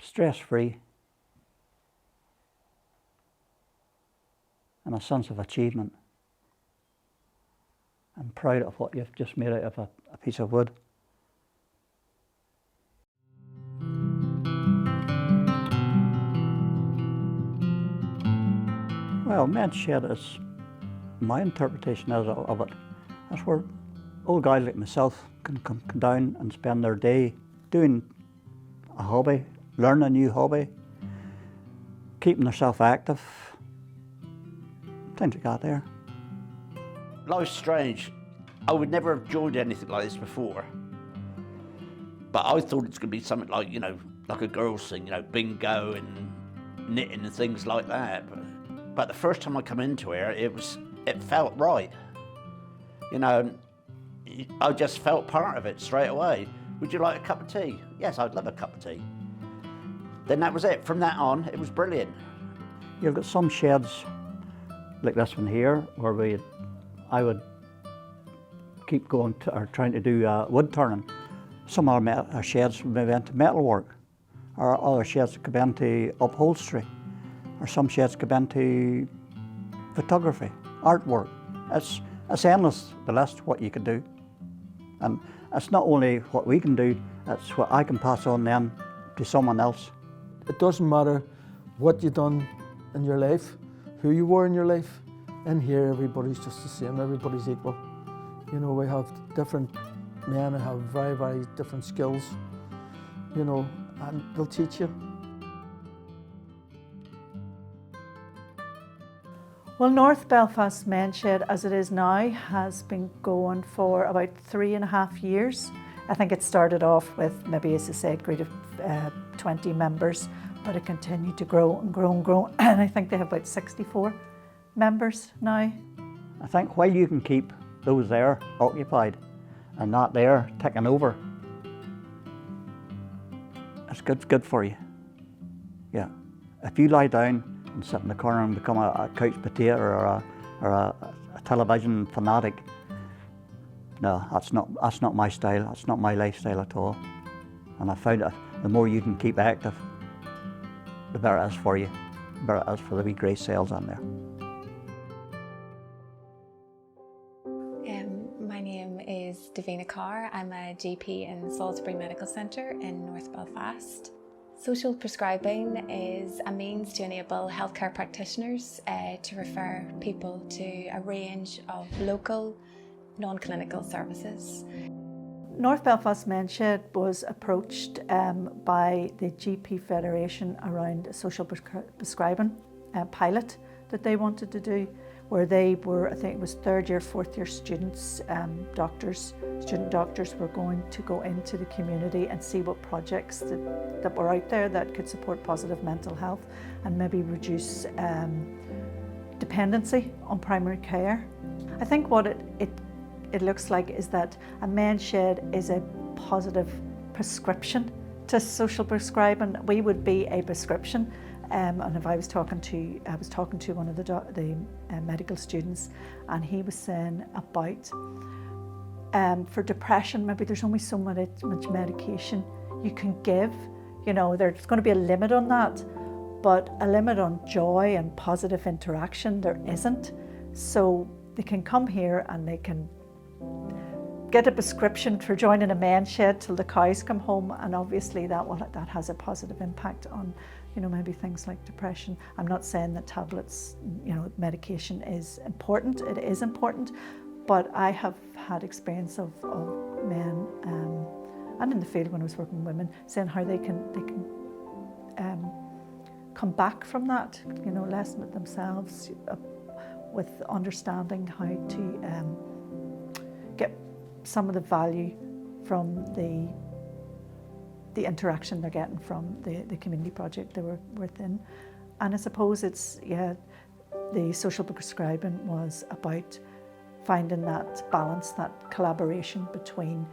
stress-free, and a sense of achievement, and proud of what you've just made out of a piece of wood. Well, men's shed is, my interpretation of it, that's where old guys like myself can come down and spend their day doing a hobby, learn a new hobby, keeping themselves active, things like that there. Life's strange. I would never have joined anything like this before. But I thought it's going to be something like, you know, like a girls' thing, you know, bingo and knitting and things like that. But the first time I come into here, it felt right. You know, I just felt part of it straight away. Would you like a cup of tea? Yes, I'd love a cup of tea. Then that was it. From that on, it was brilliant. You've got some sheds like this one here, where I would keep going to, or trying to do wood turning. Some of our sheds would be into metalwork, or other sheds could be into upholstery, or some sheds could be into photography, artwork. It's endless, the list, what you can do. And it's not only what we can do, it's what I can pass on then to someone else. It doesn't matter what you've done in your life, who you were in your life. In here, everybody's just the same, everybody's equal. You know, we have different men who have very, very different skills, you know, and they'll teach you. Well, North Belfast Men's Shed, as it is now, has been going for about 3.5 years. I think it started off with maybe, as I said, great of 20 members, but it continued to grow and grow and grow, and I think they have about 64 members now. I think while you can keep those there occupied and not there taking over, it's good for you. Yeah. If you lie down and sit in the corner and become a couch potato or a television fanatic, no, that's not my style. That's not my lifestyle at all. And I found that the more you can keep active, the better it is for you, the better it is for the wee grey cells on there. My name is Davina Carr. I'm a GP in Salisbury Medical Centre in North Belfast. Social prescribing is a means to enable healthcare practitioners to refer people to a range of local, non-clinical services. North Belfast Men's Shed was approached by the GP Federation around a social prescribing pilot that they wanted to do, where they were, I think it was third year, fourth year students, student doctors were going to go into the community and see what projects that were out there that could support positive mental health and maybe reduce dependency on primary care. I think what it looks like is that a men's shed is a positive prescription to social prescribing. We would be a prescription. And if I was talking to one of the medical students, and he was saying about for depression, maybe there's only so much medication you can give. You know, there's going to be a limit on that, but a limit on joy and positive interaction there isn't. So they can come here and they can get a prescription for joining a men's shed till the cows come home, and obviously that has a positive impact on, you know, maybe things like depression. I'm not saying that tablets, you know, medication is important. It is important, but I have had experience of men, and in the field when I was working with women, saying how they can come back from that, you know, lessen it themselves with understanding how to get some of the value from the interaction they're getting from the community project they were within. And I suppose it's, yeah, the social prescribing was about finding that balance, that collaboration between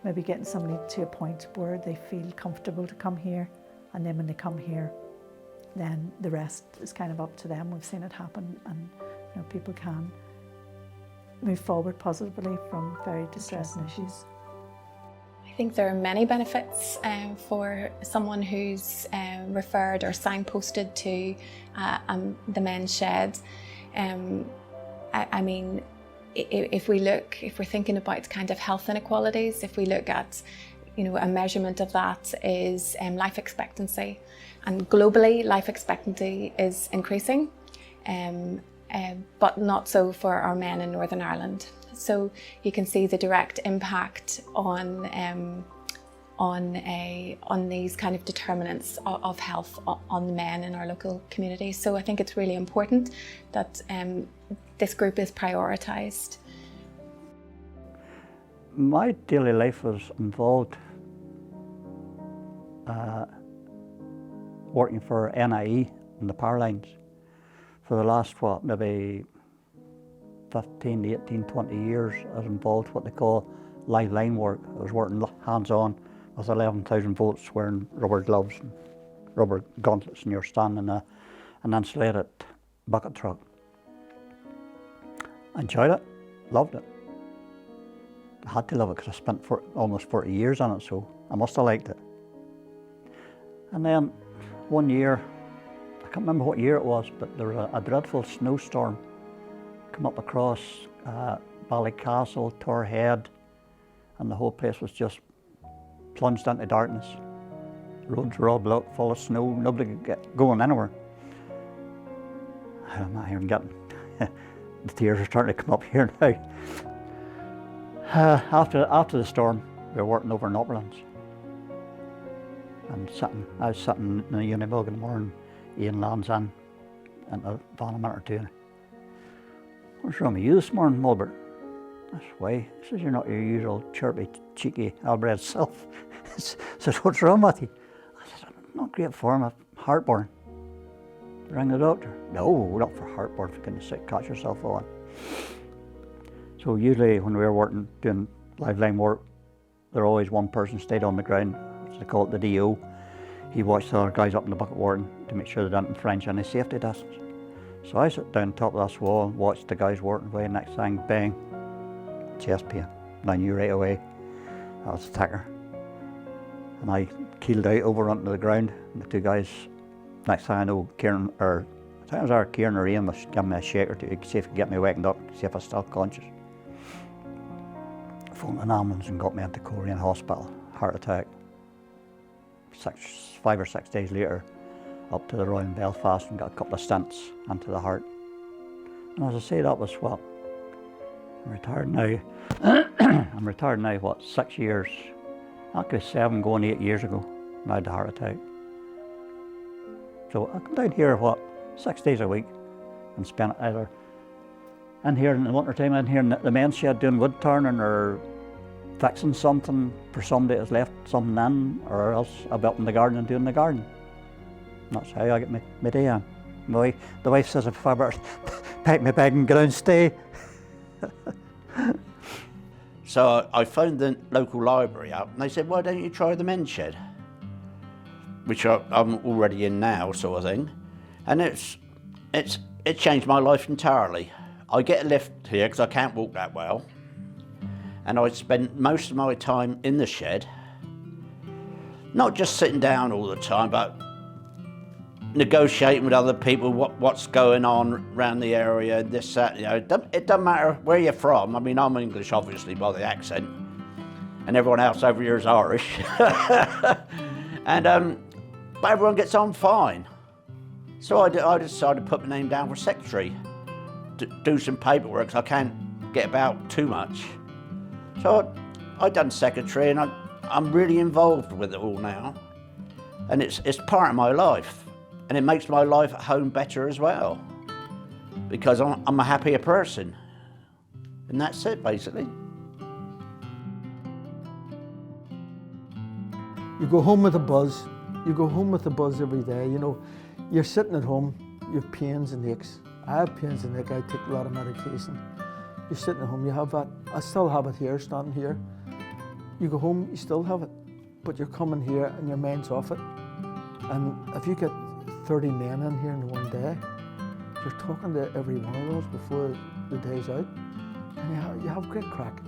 maybe getting somebody to a point where they feel comfortable to come here, and then when they come here, then the rest is kind of up to them. We've seen it happen, and you know, people can move forward positively from very distressing issues. I think there are many benefits for someone who's referred or signposted to the men's shed. I mean, if we're thinking about kind of health inequalities, if we look at, you know, a measurement of that is life expectancy, and globally life expectancy is increasing, but not so for our men in Northern Ireland. So you can see the direct impact on these kind of determinants of health on the men in our local communities. So I think it's really important that this group is prioritised. My daily life was involved working for NIE in the power lines for the last, maybe 15, 18, 20 years. I was involved in what they call live line work. I was working hands-on with 11,000 volts, wearing rubber gloves and rubber gauntlets, and you're standing in an insulated bucket truck. I enjoyed it, loved it. I had to love it because I spent almost 40 years on it, so I must have liked it. And then one year, I can't remember what year it was, but there was a dreadful snowstorm come up across Ballycastle, Torhead, and the whole place was just plunged into darkness. Roads were all blocked, full of snow, nobody could get going anywhere. I'm not even getting, the tears are starting to come up here now. After the storm, we were working over in Uplands. And I was sitting in the Unibug in the morning, Ian lands in a van a minute or two. What's wrong with you this morning, Mulbert? I said, why? He says, you're not your usual chirpy, cheeky, Albred self. I said, what's wrong with you? I said, I'm not great form, I've heartburn. Ring the doctor. No, not for heartburn, for goodness sake, catch yourself on. So usually when we were working, doing live line work, there always one person stayed on the ground, which they call it the DO. He watched the other guys up in the bucket working to make sure they didn't infringe any safety distance. So I sat down top of this wall and watched the guys working away. Next thing, bang, chest pain. And I knew right away that was a ticker. And I keeled out over onto the ground, and the two guys, next thing I know, Kieran, or I think it was our Kieran or Ian, was giving me a shake or two to see if he could get me wakened up, see if I was still conscious. I phoned an ambulance and got me into Korean Hospital, heart attack. 5 or 6 days later, up to the Royal in Belfast and got a couple of stents into the heart. And as I say, that was what? I'm retired now. I'm retired now, what, 6 years? Actually 7 going 8 years ago, when I had the heart attack. So I come down here, what, 6 days a week and spend it either in here in the winter time, in here in the men's shed doing wood turning or fixing something for somebody that's left something in, or else I'll be up in the garden and doing the garden. And that's how I get my day on. The wife says if I ever pack my bag and go down and stay. So I phoned the local library up and they said, why don't you try the men's shed? Which I'm already in now, sort of thing. And it changed my life entirely. I get a lift here because I can't walk that well. And I spend most of my time in the shed, not just sitting down all the time, but negotiating with other people what's going on around the area, this, that, you know. It doesn't matter where you're from. I mean, I'm English, obviously, by the accent, and everyone else over here is Irish. And but everyone gets on fine. So I decided to put my name down for secretary, to do some paperwork, because I can't get about too much. So I done secretary, and I'm really involved with it all now. And it's part of my life. And it makes my life at home better as well, because I'm a happier person. And that's it, basically. You go home with a buzz. You go home with a buzz every day. You know, you're sitting at home, you have pains and aches. I have pains and aches, I take a lot of medication. You're sitting at home, you have that. I still have it here, standing here. You go home, you still have it, but you're coming here and your mind's off it. And if you get 30 men in here in one day, you're talking to every one of those before the day's out, and you have great crack.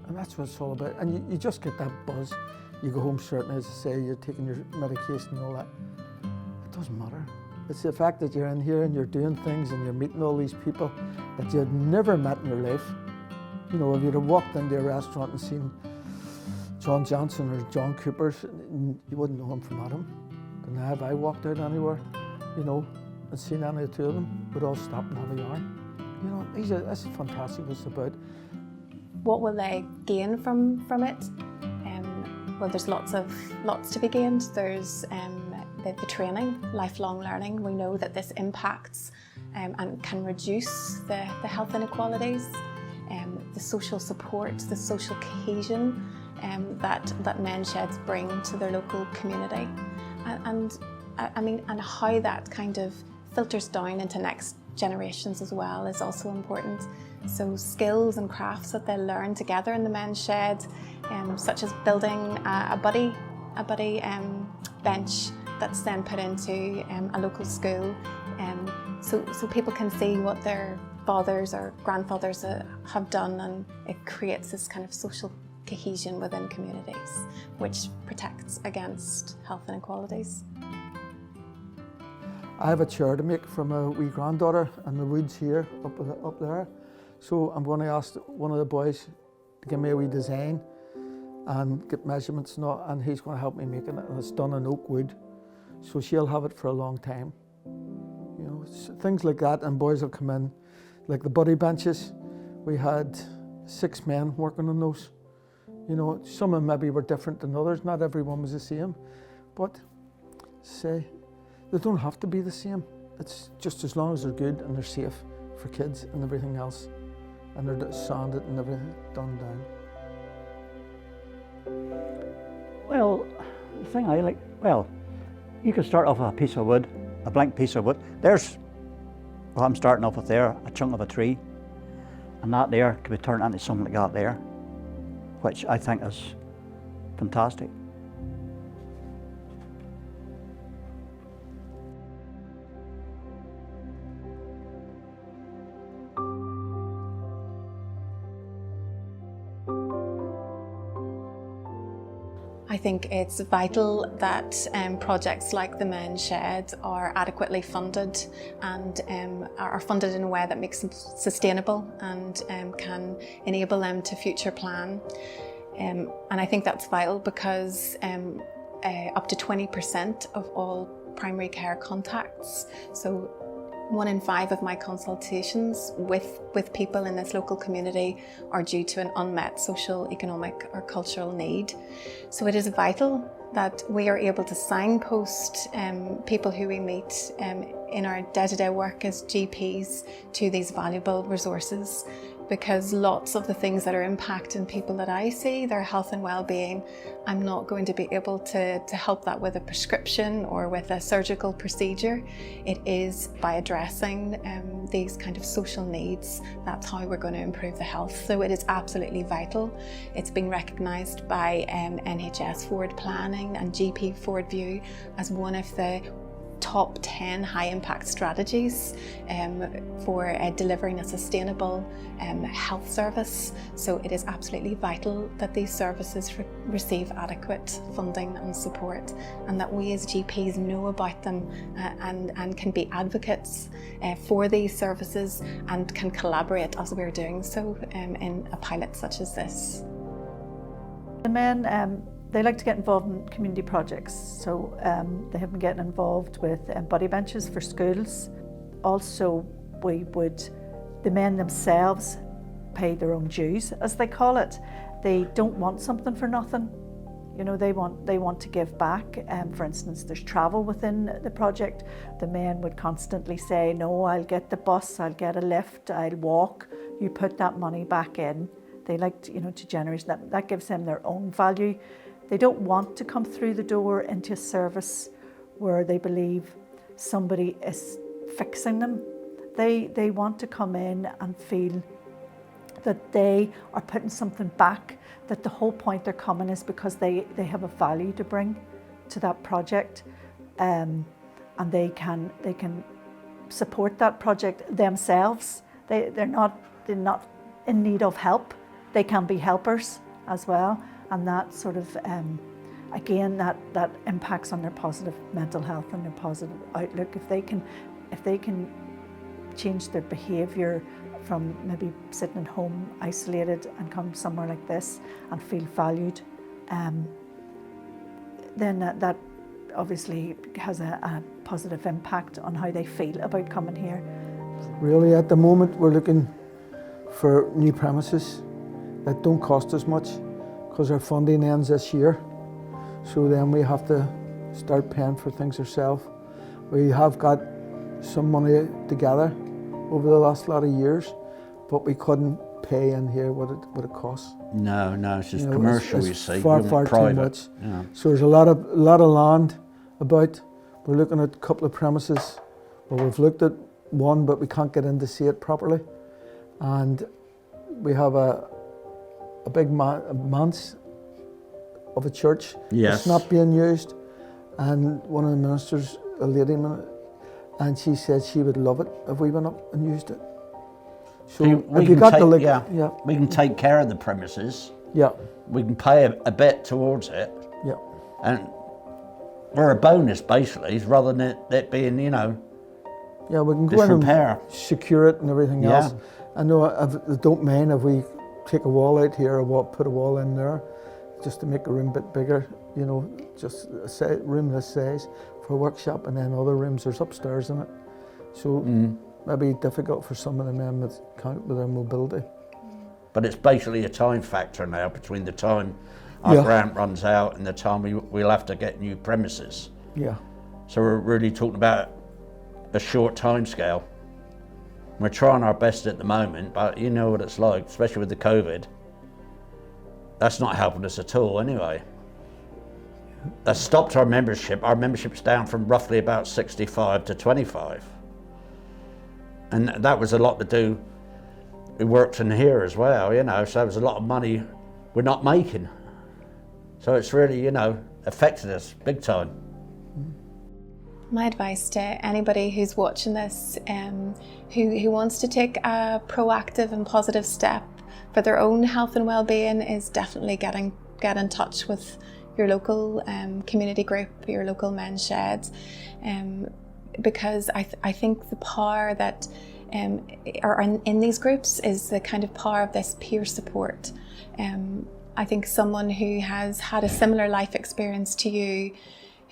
And that's what it's all about. And you just get that buzz. You go home certain, as I say, you're taking your medication and all that. It doesn't matter. It's the fact that you're in here and you're doing things and you're meeting all these people that you'd never met in your life. You know, if you'd have walked into a restaurant and seen John Johnson or John Cooper, you wouldn't know him from Adam. But now if I walked out anywhere, you know, and seen any of the two of them, we'd all stop and have a yarn. You know, that's fantastic what it's about. What will they gain from it? Well, there's lots to be gained. There's the training, lifelong learning. We know that this impacts and can reduce the health inequalities, the social support, the social cohesion that men's sheds bring to their local community, and how that kind of filters down into next generations as well is also important. So skills and crafts that they learn together in the men's shed, such as building a buddy bench that's then put into a local school, so people can see what their fathers or grandfathers have done, and it creates this kind of social cohesion within communities, which protects against health inequalities. I have a chair to make from a wee granddaughter in the woods here up there. So I'm going to ask one of the boys to give me a wee design and get measurements and all, and he's going to help me make it. And it's done in oak wood, so she'll have it for a long time. You know, things like that. And boys have come in, like the buddy benches. We had 6 men working on those. You know, some of them maybe were different than others. Not everyone was the same, but say they don't have to be the same. It's just as long as they're good and they're safe for kids and everything else, and they're sanded and everything done down. Well, the thing I like, well, you can start off with a piece of wood, a blank piece of wood. There's what I'm starting off with there, a chunk of a tree, and that there can be turned into something like that there, which I think is fantastic. I think it's vital that projects like the Men's Shed are adequately funded and are funded in a way that makes them sustainable and can enable them to future plan. And I think that's vital because up to 20% of all primary care contacts, so 1 in 5 of my consultations with people in this local community are due to an unmet social, economic or cultural need. So it is vital that we are able to signpost people who we meet in our day-to-day work as GPs to these valuable resources, because lots of the things that are impacting people that I see, their health and well-being, I'm not going to be able to help that with a prescription or with a surgical procedure. It is by addressing these kind of social needs, that's how we're going to improve the health. So it is absolutely vital. It's been recognised by NHS Forward Planning and GP Forward View as one of the top 10 high impact strategies for delivering a sustainable health service. So it is absolutely vital that these services receive adequate funding and support, and that we as GPs know about them and can be advocates for these services and can collaborate as we're doing so in a pilot such as this. The men, they like to get involved in community projects, so they have been getting involved with buddy benches for schools. Also, the men themselves pay their own dues, as they call it. They don't want something for nothing. You know, they want to give back. For instance, there's travel within the project. The men would constantly say, no, I'll get the bus, I'll get a lift, I'll walk. You put that money back in. They like to generate that. That gives them their own value. They don't want to come through the door into a service where they believe somebody is fixing them. They want to come in and feel that they are putting something back, that the whole point they're coming is because they have a value to bring to that project, and they can support that project themselves. They're not in need of help. they can be helpers as well, and that sort of again that impacts on their positive mental health and their positive outlook. If they can change their behaviour from maybe sitting at home isolated and come somewhere like this and feel valued, then that obviously has a positive impact on how they feel about coming here. Really, at the moment, we're looking for new premises that don't cost us much, because our funding ends this year. So then we have to start paying for things ourselves. We have got some money together over the last lot of years, but we couldn't pay in here what it costs. No, it's just You know, commercial, it's you see. far You want too private. much. Yeah. So there's a lot of land about. We're looking at a couple of premises. Well, we've looked at one, but we can't get in to see it properly. And we have a big manse of a church. Yes. It's not being used. And one of the ministers, a lady, and she said she would love it if we went up and used it. So we if you can got take, the look, yeah, we can take care of the premises. yeah, We can pay a bit towards it, yeah. and we're a bonus basically, rather than it being, you know, Yeah, we can go in and disrepair. secure it and everything Yeah. else. I know I don't mind if we take a wall out here or put a wall in there, just to make a room a bit bigger, you know, just a room this size for a workshop, and then other rooms there's upstairs in it. So maybe difficult for some of the men with their mobility. But it's basically a time factor now between the time our Yeah. grant runs out and the time we'll have to get new premises. Yeah, So we're really talking about a short time scale. We're trying our best at the moment, but you know what it's like, especially with the COVID. That's not helping us at all anyway. That stopped our membership. Our membership's down from roughly about 65 to 25. And that was a lot to do. We worked in here as well, you know, so there was a lot of money we're not making. So it's really, you know, affected us big time. My advice to anybody who's watching this, who wants to take a proactive and positive step for their own health and well-being, is definitely get in touch with your local community group, your local men's sheds, because I think the power that are in these groups is the kind of power of this peer support. I think someone who has had a similar life experience to you,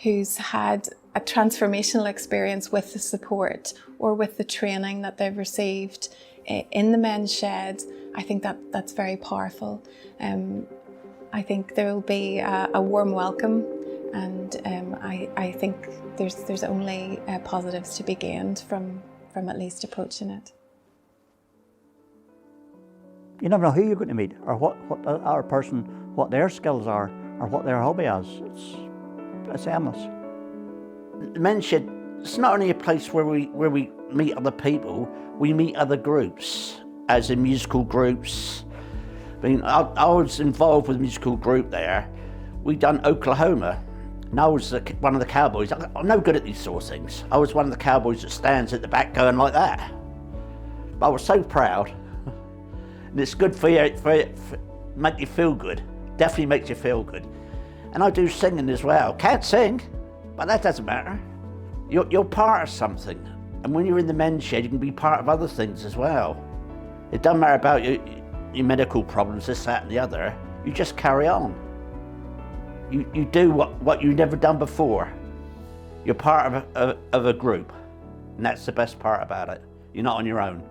who's had a transformational experience with the support or with the training that they've received in the men's shed, I think that's very powerful. I think there will be a warm welcome, and I think there's only positives to be gained from at least approaching it. You never know who you're going to meet, or what our person, what their skills are, or what their hobby is. It's endless. The men's shed, it's not only a place where we meet other people, we meet other groups, as in musical groups. I mean, I was involved with a musical group there. We done Oklahoma, and I was one of the cowboys. I'm no good at these sort of things. I was one of the cowboys that stands at the back going like that. But I was so proud. And it's good for make you feel good. Definitely makes you feel good. And I do singing as well. Can't sing, but that doesn't matter. You're part of something. And when you're in the men's shed, you can be part of other things as well. It doesn't matter about your medical problems, this, that, and the other. You just carry on. You do what you've never done before. You're part of a group, and that's the best part about it. You're not on your own.